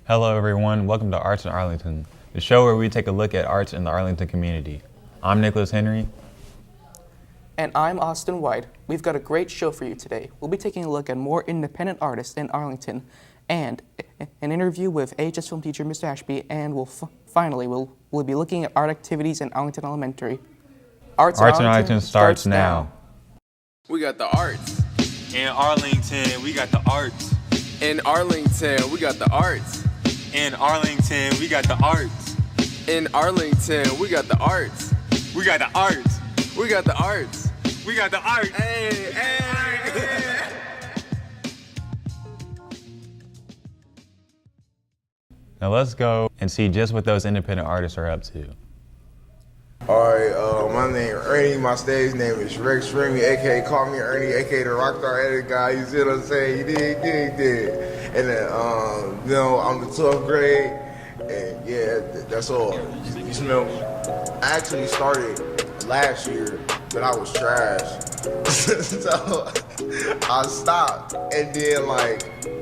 Hello everyone, welcome to Arts in Arlington, the show where we take a look at arts in the Arlington community. I'm Nicholas Henry. And I'm Austin White. We've got a great show for you today. We'll be taking a look at more independent artists in Arlington and an interview with AHS film teacher Mr. Ashby, and we'll be looking at art activities in Arlington Elementary. Arts in Arlington starts now. We got the arts. In Arlington, we got the arts. In Arlington, we got the arts. In Arlington, we got the arts. In Arlington, we got the arts. We got the arts. We got the arts. We got the arts. Hey, hey. Now let's go and see just what those independent artists are up to. Alright, my name is Ernie, my stage name is Rex Remy, aka call me Ernie, aka the rockstar edit guy, you see what I'm saying? You dig. And then, I'm the 12th grade, and yeah, that's all. You smell me? I actually started last year, but I was trash. So I stopped, and then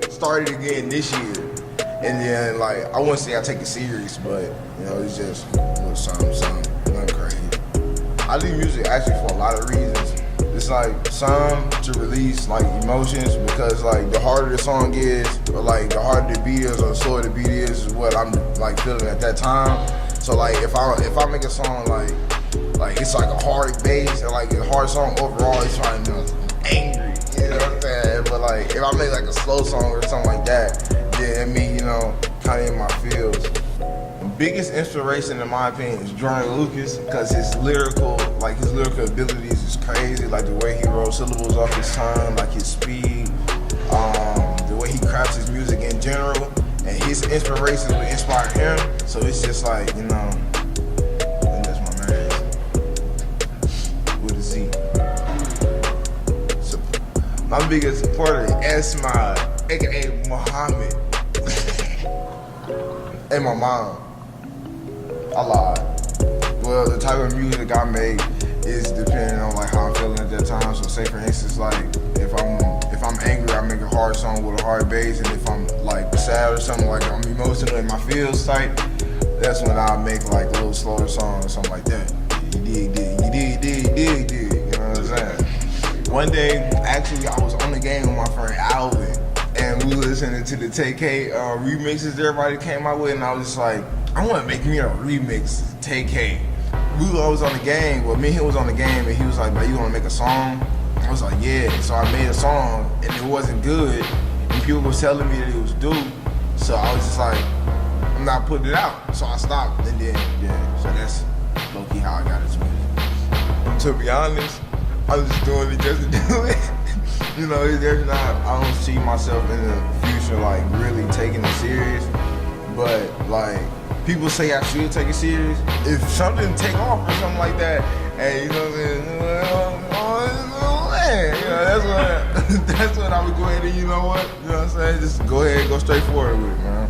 started again this year. And then I wouldn't say I take it serious, but it's just a little something, nothing crazy. I do music actually for a lot of reasons. It's some to release emotions, because the harder the song is, or the harder the beat is, or the slower the beat is what I'm feeling at that time. So if I make a song it's a hard bass and a hard song overall, it's trying to angry, you know what I'm saying? But if I make a slow song or something like that, then kind of in my feels. The biggest inspiration, in my opinion, is Jordan Lucas, because his lyrical abilities is crazy. The way he rolls syllables off his tongue, his speed, the way he crafts his music in general, and his inspirations will inspire him. So it's just and that's my man with a Z. So my biggest supporter is S-Mod, aka Muhammad. And my mom. I lied. Well, the type of music I make is depending on how I'm feeling at that time. So say for instance, if I'm angry, I make a hard song with a hard bass, and if I'm sad or something, I'm emotional in my feels type, that's when I make a little slower song or something like that. You dig. You know what I'm saying? One day, actually, I was on the game with my friend Alvin, and we were listening to the TK remixes everybody came out with, and I was just I want to make me a remix, TK. We were always on the game, well, me and him was on the game, and he was like, "Man, you want to make a song?" I was like, "Yeah." So I made a song, and it wasn't good, and people was telling me that it was due, so I was just I'm not putting it out. So I stopped, and then, so that's low-key how I got into music. To be honest, I was just doing it just to do it. There's not, I don't see myself in the future really taking it serious, but people say I should take it serious. If something take off or something like that, and you know what I'm saying, that's when I would go ahead and what I'm saying, just go ahead and go straight forward with it, man.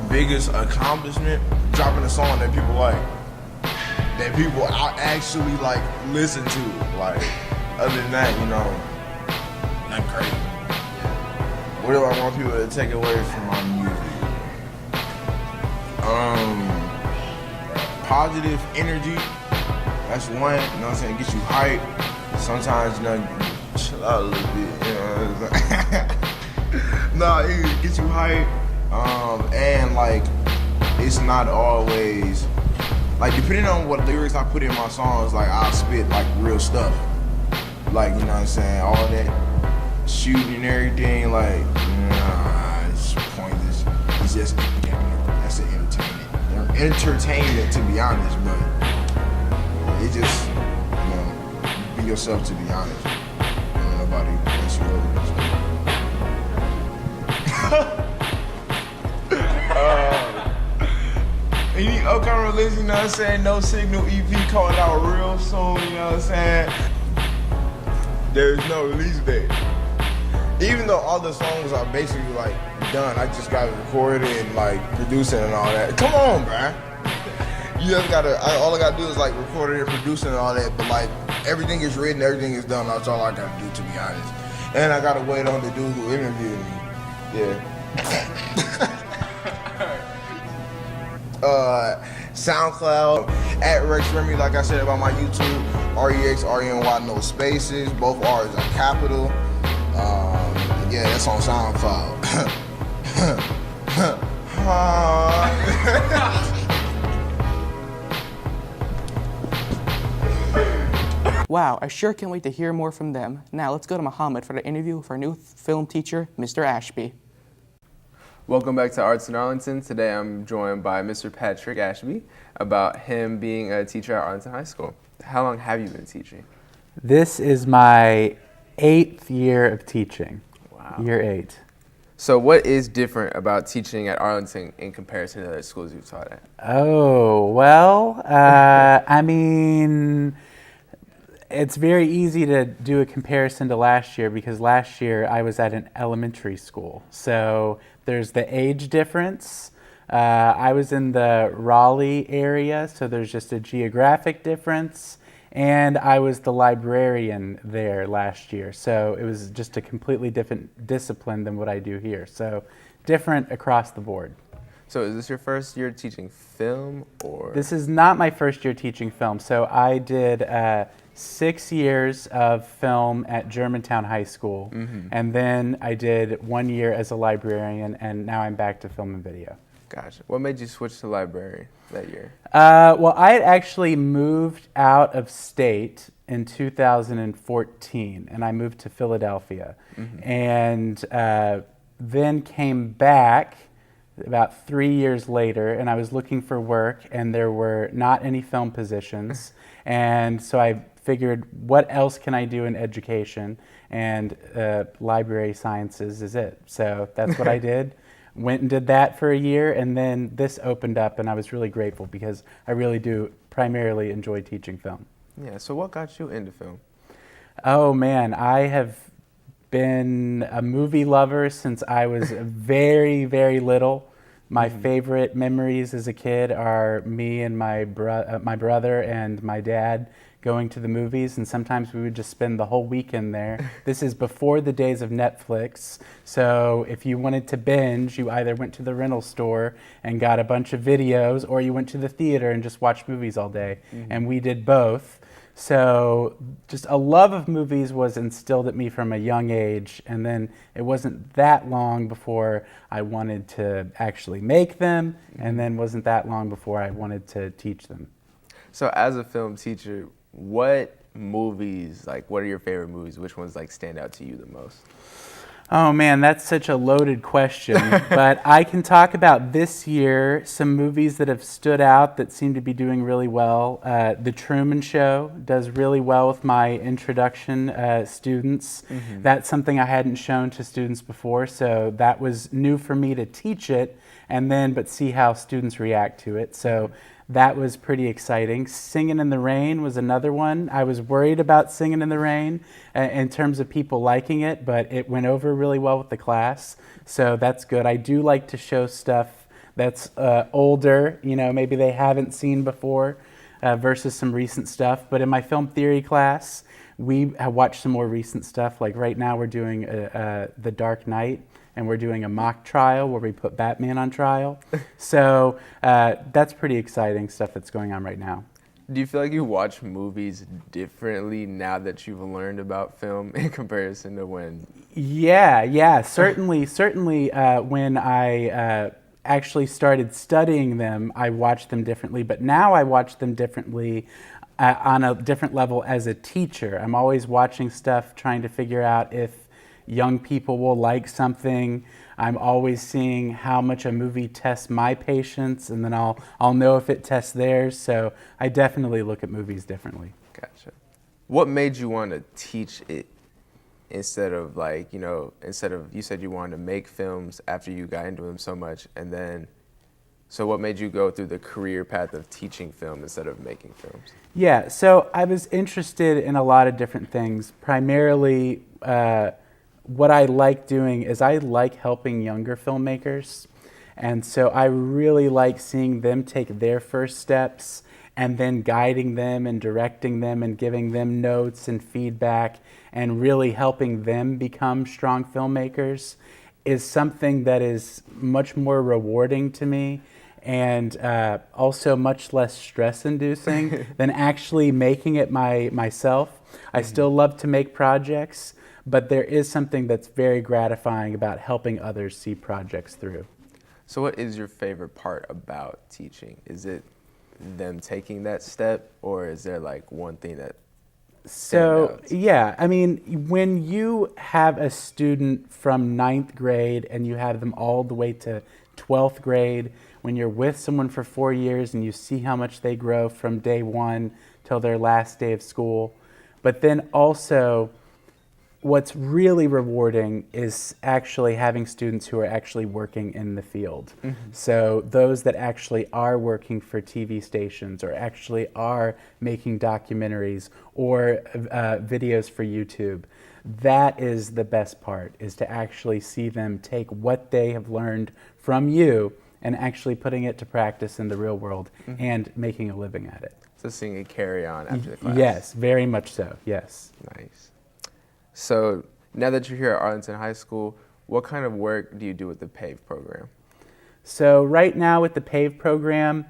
Biggest accomplishment, dropping a song that people that people actually listen to, other than that, not crazy. What do I want people to take away from my music? Positive energy. That's one. You know what I'm saying? Get you hype. Sometimes chill out a little bit. No, it gets you hype. And it's not always depending on what lyrics I put in my songs. I'll spit real stuff. You know what I'm saying? All that shooting and everything, it's pointless. It's just, that's an entertainment, to be honest, but it just, be yourself, to be honest. Nobody wants you over. Any upcoming release, you know what I'm saying? No Signal EP coming out real soon, you know what I'm saying? There's no release date. Even though all the songs are basically done, I just gotta record it and produce it and all that. Come on, bruh. You just all I gotta do is record it and produce it and all that, but everything is written, everything is done. That's all I gotta do, to be honest. And I gotta wait on the dude who interviewed me. Yeah. SoundCloud, at Rex Remy, like I said about my YouTube, REXRENY, no spaces, both R's are capital. Yeah, that's on SoundCloud. Wow, I sure can't wait to hear more from them. Now let's go to Muhammad for the interview with our new film teacher, Mr. Ashby. Welcome back to Arts in Arlington. Today I'm joined by Mr. Patrick Ashby about him being a teacher at Arlington High School. How long have you been teaching? This is my 8th year of teaching. Wow. Year 8. So what is different about teaching at Arlington in comparison to other schools you've taught at? Oh, well, I mean, it's very easy to do a comparison to last year because last year I was at an elementary school. So there's the age difference. I was in the Raleigh area, so there's just a geographic difference. And I was the librarian there last year, so it was just a completely different discipline than what I do here. So different across the board. So is this your first year teaching film, or? This is not my first year teaching film. So I did 6 years of film at Germantown High School, and then I did 1 year as a librarian, and now I'm back to film and video. Gotcha. What made you switch to library that year? Well, I had actually moved out of state in 2014, and I moved to Philadelphia, and then came back about 3 years later, and I was looking for work, and there were not any film positions, and so I figured, what else can I do in education? And library sciences is it. So that's what I did. Went and did that for a year, and then this opened up, and I was really grateful because I really do primarily enjoy teaching film. Yeah, so what got you into film? Oh man, I have been a movie lover since I was very, very little. My favorite memories as a kid are me and my brother and my dad going to the movies, and sometimes we would just spend the whole weekend there. This is before the days of Netflix, so if you wanted to binge, you either went to the rental store and got a bunch of videos, or you went to the theater and just watched movies all day, and we did both. So just a love of movies was instilled at me from a young age, and then it wasn't that long before I wanted to actually make them, and then wasn't that long before I wanted to teach them. So as a film teacher, what movies, what are your favorite movies? Which ones stand out to you the most? Oh man, that's such a loaded question, but I can talk about this year, some movies that have stood out that seem to be doing really well. The Truman Show does really well with my introduction students. That's something I hadn't shown to students before, so that was new for me to teach it, but see how students react to it. So that was pretty exciting. Singing in the Rain was another one. I was worried about Singing in the Rain in terms of people liking it, but it went over really well with the class, so that's good. I do like to show stuff that's older, maybe they haven't seen before, versus some recent stuff. But in my film theory class, we have watched some more recent stuff. Like right now we're doing The Dark Knight, and we're doing a mock trial where we put Batman on trial. So that's pretty exciting stuff that's going on right now. Do you feel like you watch movies differently now that you've learned about film in comparison to when? Yeah, certainly. When I actually started studying them, I watched them differently, but now I watch them differently on a different level as a teacher. I'm always watching stuff, trying to figure out if young people will like something. I'm always seeing how much a movie tests my patience, and then I'll know if it tests theirs. So I definitely look at movies differently. Gotcha. What made you want to teach it instead of you said you wanted to make films after you got into them so much, and then, so what made you go through the career path of teaching film instead of making films? Yeah, so I was interested in a lot of different things. Primarily, what I like doing is I like helping younger filmmakers. And so I really like seeing them take their first steps and then guiding them and directing them and giving them notes and feedback and really helping them become strong filmmakers. is something that is much more rewarding to me and also much less stress-inducing than actually making it myself. I still love to make projects, but there is something that's very gratifying about helping others see projects through. So what is your favorite part about teaching? Is it them taking that step, or is there like one thing that So, standouts? yeah, I mean, when you have a student from 9th grade and you have them all the way to 12th grade, when you're with someone for 4 years and you see how much they grow from day one till their last day of school, but then also what's really rewarding is actually having students who are actually working in the field. So those that actually are working for TV stations or actually are making documentaries or videos for YouTube, that is the best part, is to actually see them take what they have learned from you and actually putting it to practice in the real world and making a living at it. So seeing it carry on after the class. Yes, very much so, yes. Nice. So now that you're here at Arlington High School, what kind of work do you do with the PAVE program? So right now with the PAVE program,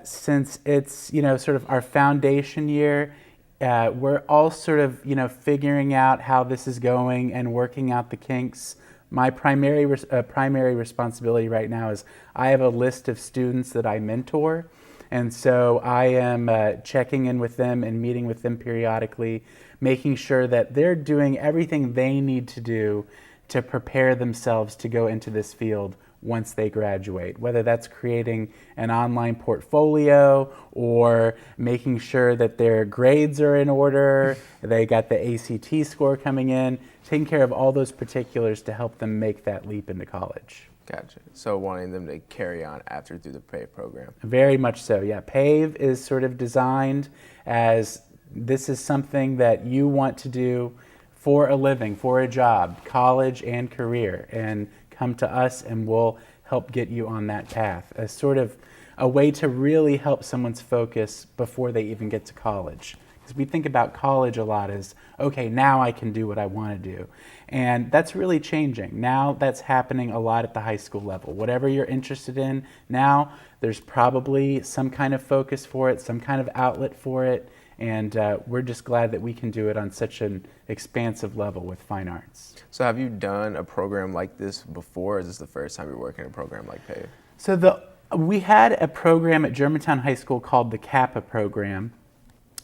since it's sort of our foundation year, we're all sort of figuring out how this is going and working out the kinks. My primary responsibility right now is I have a list of students that I mentor, and so I am checking in with them and meeting with them periodically, making sure that they're doing everything they need to do to prepare themselves to go into this field once they graduate, whether that's creating an online portfolio or making sure that their grades are in order, they got the ACT score coming in, taking care of all those particulars to help them make that leap into college. Gotcha. So wanting them to carry on after through the PAVE program. Very much so, yeah. PAVE is sort of designed as this is something that you want to do for a living, for a job, college and career, and come to us and we'll help get you on that path. As sort of a way to really help someone's focus before they even get to college. Because we think about college a lot as, okay, now I can do what I want to do. And that's really changing. Now that's happening a lot at the high school level. Whatever you're interested in now, there's probably some kind of focus for it, some kind of outlet for it. And we're just glad that we can do it on such an expansive level with fine arts. So have you done a program like this before, or is this the first time you're working a program like PAVE? So we had a program at Germantown High School called the Kappa program.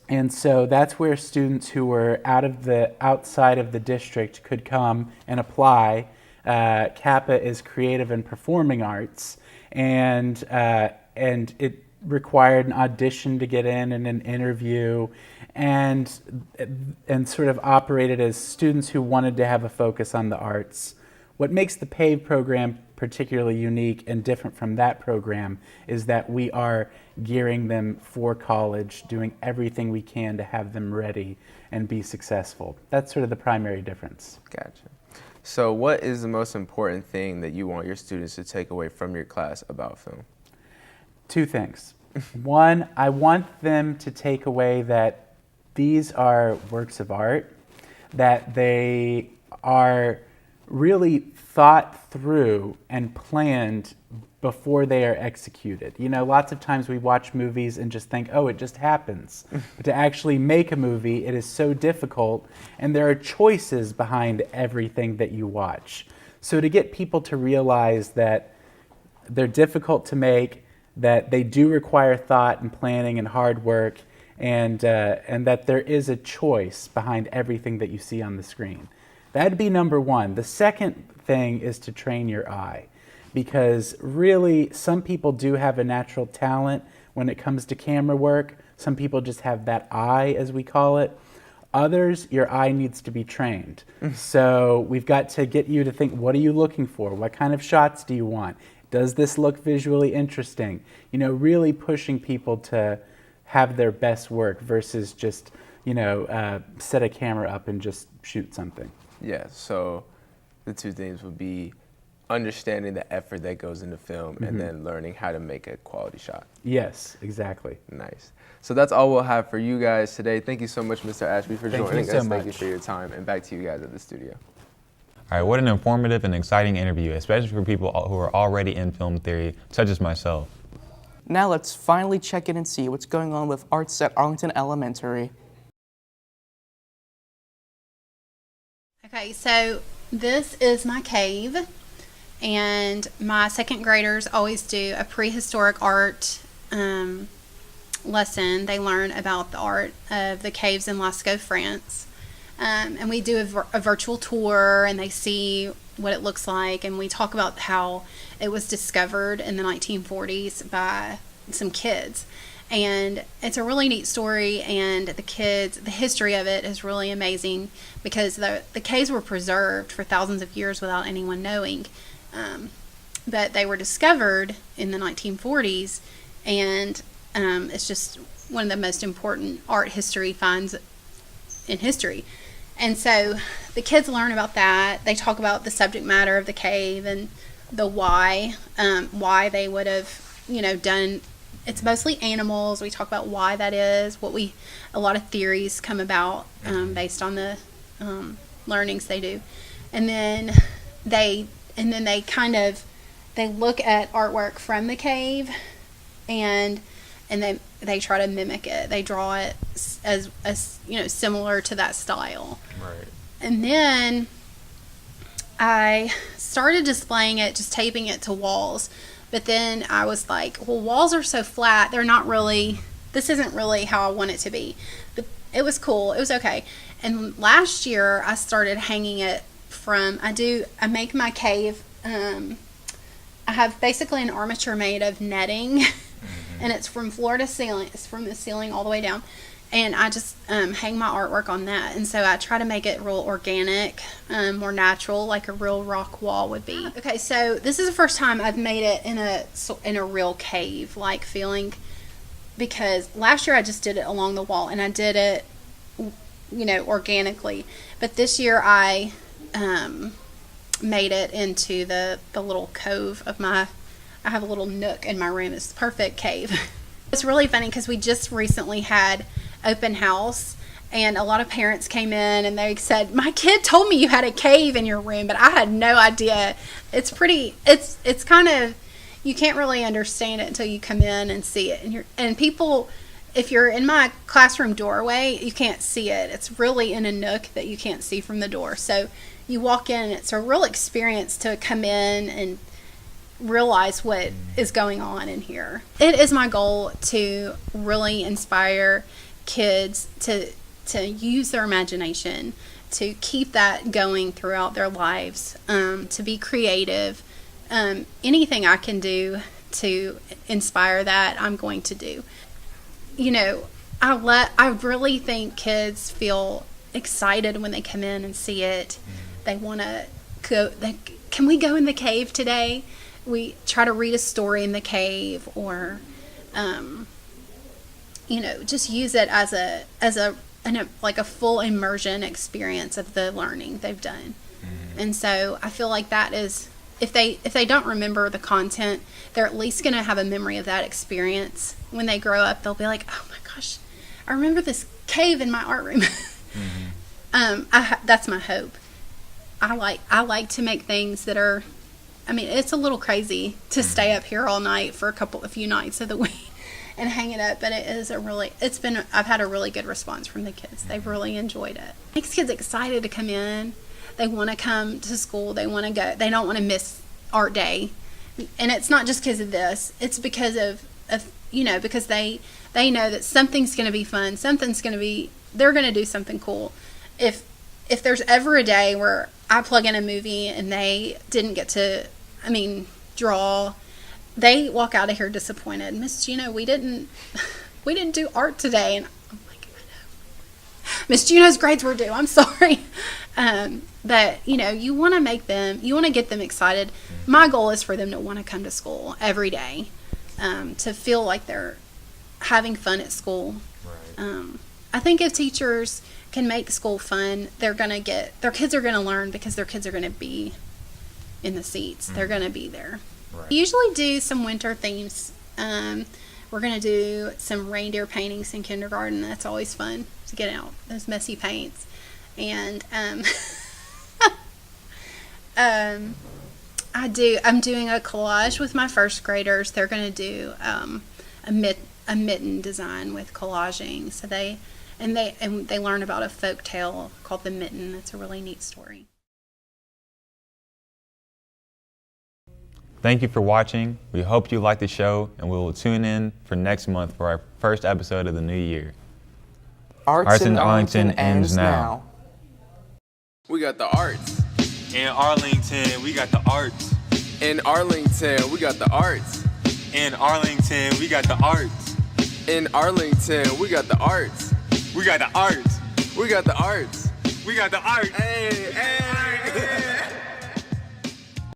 And so that's where students who were outside of the district could come and apply. Kappa is creative and performing arts, and it required an audition to get in and an interview, and sort of operated as students who wanted to have a focus on the arts. What makes the PAVE program particularly unique and different from that program is that we are gearing them for college, doing everything we can to have them ready and be successful. That's sort of the primary difference. Gotcha. So what is the most important thing that you want your students to take away from your class about film? Two things. One, I want them to take away that these are works of art, that they are really thought through and planned before they are executed. Lots of times we watch movies and just think, oh, it just happens. But to actually make a movie, it is so difficult, and there are choices behind everything that you watch. So to get people to realize that they're difficult to make, that they do require thought and planning and hard work, and that there is a choice behind everything that you see on the screen. That'd be number one. The second thing is to train your eye, because really some people do have a natural talent when it comes to camera work. Some people just have that eye, as we call it. Others, your eye needs to be trained. So we've got to get you to think, what are you looking for? What kind of shots do you want? Does this look visually interesting? Really pushing people to have their best work versus just, set a camera up and just shoot something. Yeah, so the two things would be understanding the effort that goes into film and then learning how to make a quality shot. Yes, exactly. Nice. So that's all we'll have for you guys today. Thank you so much, Mr. Ashby, for Thank you joining so us. Thank you much. for your time. And back to you guys at the studio. All right, what an informative and exciting interview, especially for people who are already in film theory, such as myself. Now let's finally check in and see what's going on with arts at Arlington Elementary. Okay, so this is my cave, and my second graders always do a prehistoric art lesson. They learn about the art of the caves in Lascaux, France. And we do a virtual tour, and they see what it looks like, and we talk about how it was discovered in the 1940s by some kids. And it's a really neat story, and the history of it is really amazing, because the caves were preserved for thousands of years without anyone knowing. But they were discovered in the 1940s, and it's just one of the most important art history finds in history. And so the kids learn about that. They talk about the subject matter of the cave and the why they would have, done. It's mostly animals. We talk about why that is. A lot of theories come about based on the learnings they do, and then they look at artwork from the cave, and they try to mimic it. They draw it as similar to that style. Right. And then I started displaying it, just taping it to walls. But then I was like, well, walls are so flat. This isn't really how I want it to be. But it was cool. It was okay. And last year I started hanging it I make my cave. I have basically an armature made of netting, and it's from floor to ceiling. It's from the ceiling all the way down. And I just hang my artwork on that. And so I try to make it real organic, more natural, like a real rock wall would be. Okay, so this is the first time I've made it in a real cave-like feeling, because last year I just did it along the wall, and I did it, organically. But this year I made it into the little cove of I have a little nook in my room. It's the perfect cave. It's really funny because we just recently had open house, and a lot of parents came in and they said, my kid told me you had a cave in your room, but I had no idea. It's kind of, you can't really understand it until you come in and see it. And people, if you're in my classroom doorway, you can't see it. It's really in a nook that you can't see from the door. So you walk in, and it's a real experience to come in and realize what is going on in here. It is my goal to really inspire kids to use their imagination, to keep that going throughout their lives, to be creative. Anything I can do to inspire that, I'm going to do. I really think kids feel excited when they come in and see it. They want to go. Can we go in the cave today? We try to read a story in the cave, or just use it as a full immersion experience of the learning they've done. And so I feel like that is, if they don't remember the content, they're at least going to have a memory of that experience. When they grow up, they'll be like, oh my gosh, I remember this cave in my art room. That's my hope. I like to make things that are, it's a little crazy to stay up here all night for a few nights of the week and hang it up, but I've had a really good response from the kids. They've really enjoyed it. It makes kids excited to come in. They want to come to school. They want to go. They don't want to miss art day. And it's not just because of this. It's because of because they know that something's going to be fun. They're going to do something cool. If there's ever a day where I plug in a movie and they didn't get to, draw, they walk out of here disappointed. Miss Gino, we didn't do art today. And I'm like, I know. Miss Gino's grades were due. I'm sorry. But you want to get them excited. My goal is for them to want to come to school every day, to feel like they're having fun at school. Right. I think if teachers can make school fun, their kids are going to learn, because their kids are going to be in the seats. They're going to be there. Right. We usually do some winter themes. We're going to do some reindeer paintings in kindergarten. That's always fun to get out those messy paints. And I'm doing a collage with my first graders. They're going to do a mitten design with collaging. So they learn about a folk tale called The Mitten. It's a really neat story. Thank you for watching. We hope you liked the show, and we will tune in for next month for our first episode of the new year. Arts in Arlington ends now. We got the arts. In Arlington, we got the arts. In Arlington, we got the arts. In Arlington, we got the arts. In Arlington, we got the arts. We got the arts. We got the arts. We got the arts. Hey, hey, hey.